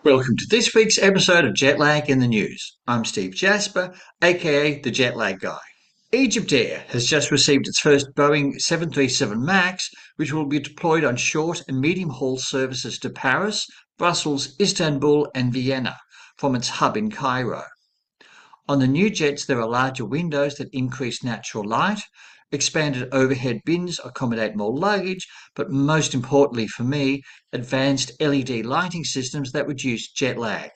Welcome to this week's episode of Jet Lag in the News. I'm Steve Jasper, aka the Jet Lag Guy. Egypt Air has just received its first Boeing 737 MAX, which will be deployed on short and medium haul services to Paris, Brussels, Istanbul, and Vienna from its hub in Cairo. On the new jets, there are larger windows that increase natural light, expanded overhead bins accommodate more luggage, but most importantly for me, advanced LED lighting systems that reduce jet lag.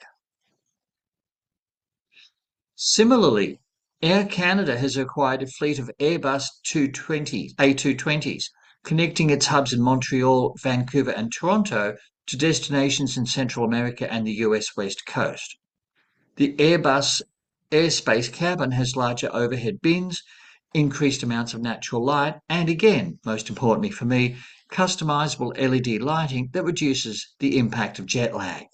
Similarly, Air Canada has acquired a fleet of Airbus A220s, connecting its hubs in Montreal, Vancouver, and Toronto to destinations in Central America and the US West Coast. The Airbus airspace cabin has larger overhead bins, increased amounts of natural light, and again, most importantly for me, customizable LED lighting that reduces the impact of jet lag.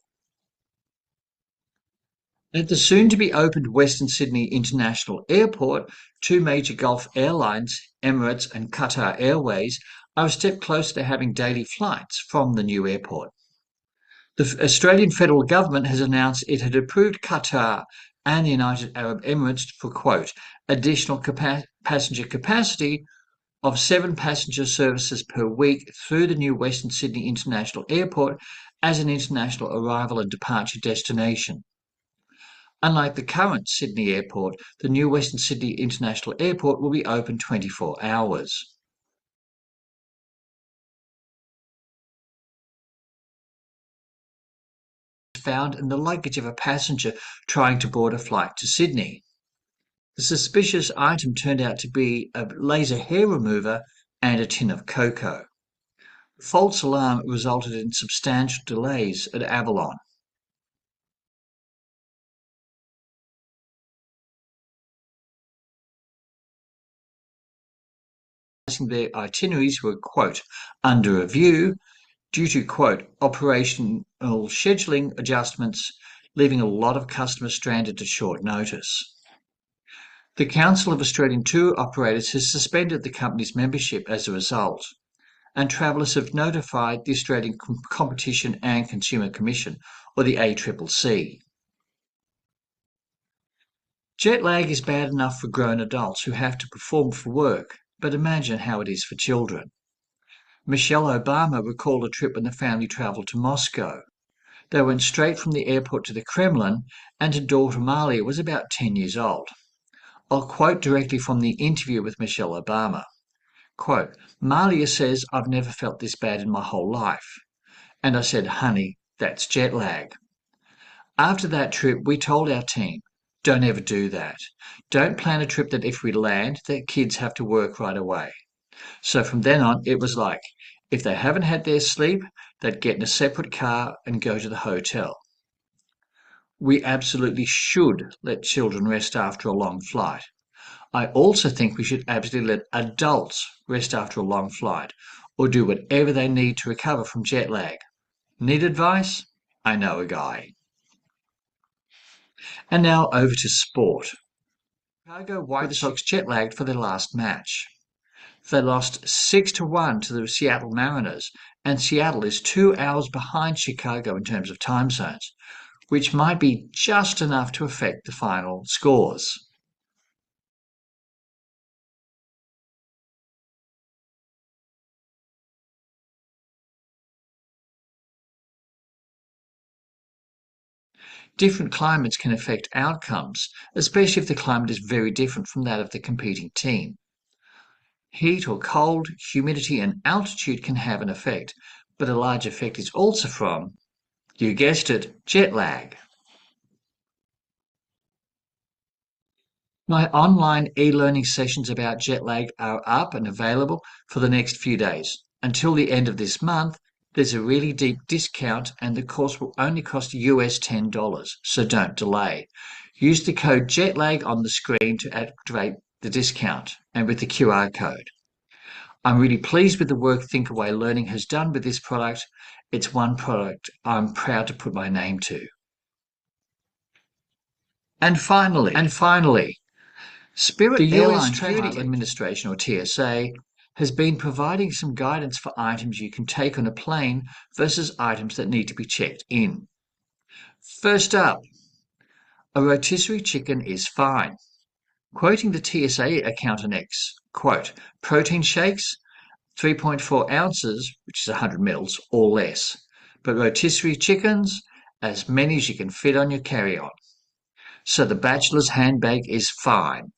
At the soon-to-be-opened Western Sydney International Airport, two major Gulf airlines, Emirates and Qatar Airways, are a step closer to having daily flights from the new airport. The Australian federal government has announced it had approved Qatar and the United Arab Emirates for, quote, additional passenger capacity of 7 passenger services per week through the new Western Sydney International Airport as an international arrival and departure destination. Unlike the current Sydney Airport, the new Western Sydney International Airport will be open 24 hours. Found in the luggage of a passenger trying to board a flight to Sydney. The suspicious item turned out to be a laser hair remover and a tin of cocoa. The false alarm resulted in substantial delays at Avalon. Their itineraries were, quote, under review due to, quote, operational scheduling adjustments, leaving a lot of customers stranded at short notice. The Council of Australian Tour Operators has suspended the company's membership as a result, and travellers have notified the Australian Competition and Consumer Commission, or the ACCC. Jet lag is bad enough for grown adults who have to perform for work, but imagine how it is for children. Michelle Obama recalled a trip when the family travelled to Moscow. They went straight from the airport to the Kremlin, and her daughter Malia was about 10 years old. I'll quote directly from the interview with Michelle Obama. Quote, Malia says, I've never felt this bad in my whole life. And I said, honey, that's jet lag. After that trip, we told our team, don't ever do that. Don't plan a trip that if we land, that kids have to work right away. So from then on, it was like, if they haven't had their sleep, they'd get in a separate car and go to the hotel. We absolutely should let children rest after a long flight. I also think we should absolutely let adults rest after a long flight, or do whatever they need to recover from jet lag. Need advice? I know a guy. And now over to sport. Chicago White Sox jet lagged for their last match. They lost 6-1 to the Seattle Mariners, and Seattle is 2 hours behind Chicago in terms of time zones, which might be just enough to affect the final scores. Different climates can affect outcomes, especially if the climate is very different from that of the competing team. Heat or cold, humidity, and altitude can have an effect, but a large effect is also from, you guessed it, jet lag. My online e-learning sessions about jet lag are up and available for the next few days. Until the end of this month, there's a really deep discount and the course will only cost US $10, so don't delay. Use the code JETLAG on the screen to activate the discount and with the QR code. I'm really pleased with the work Thinkaway Learning has done with this product. It's one product I'm proud to put my name to. And finally, Spirit the US Trademark Administration, or TSA, has been providing some guidance for items you can take on a plane versus items that need to be checked in. First up, a rotisserie chicken is fine. Quoting the TSA account annex, quote, protein shakes, 3.4 ounces, which is 100 mils, or less. But rotisserie chickens, as many as you can fit on your carry-on. So the bachelor's handbag is fine.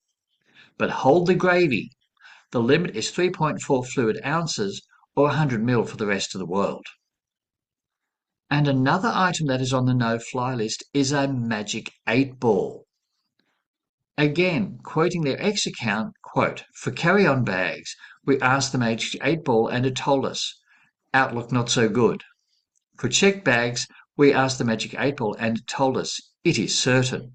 But hold the gravy. The limit is 3.4 fluid ounces, or 100 mil for the rest of the world. And another item that is on the no-fly list is a magic 8-ball. Again, quoting their X account, quote, for carry-on bags, we asked the magic 8-ball and it told us, outlook not so good. For checked bags, we asked the magic 8-ball and it told us, it is certain.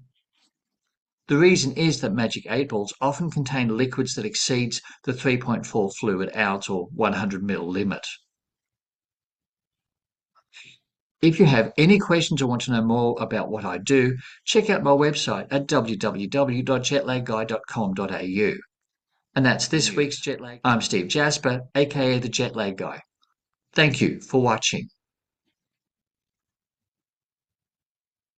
The reason is that magic 8-balls often contain liquids that exceeds the 3.4 fluid ounce or 100 ml limit. If you have any questions or want to know more about what I do, check out my website at www.jetlagguy.com.au. And that's this week's Jetlag. I'm Steve Jasper, aka the Jetlag Guy. Thank you for watching.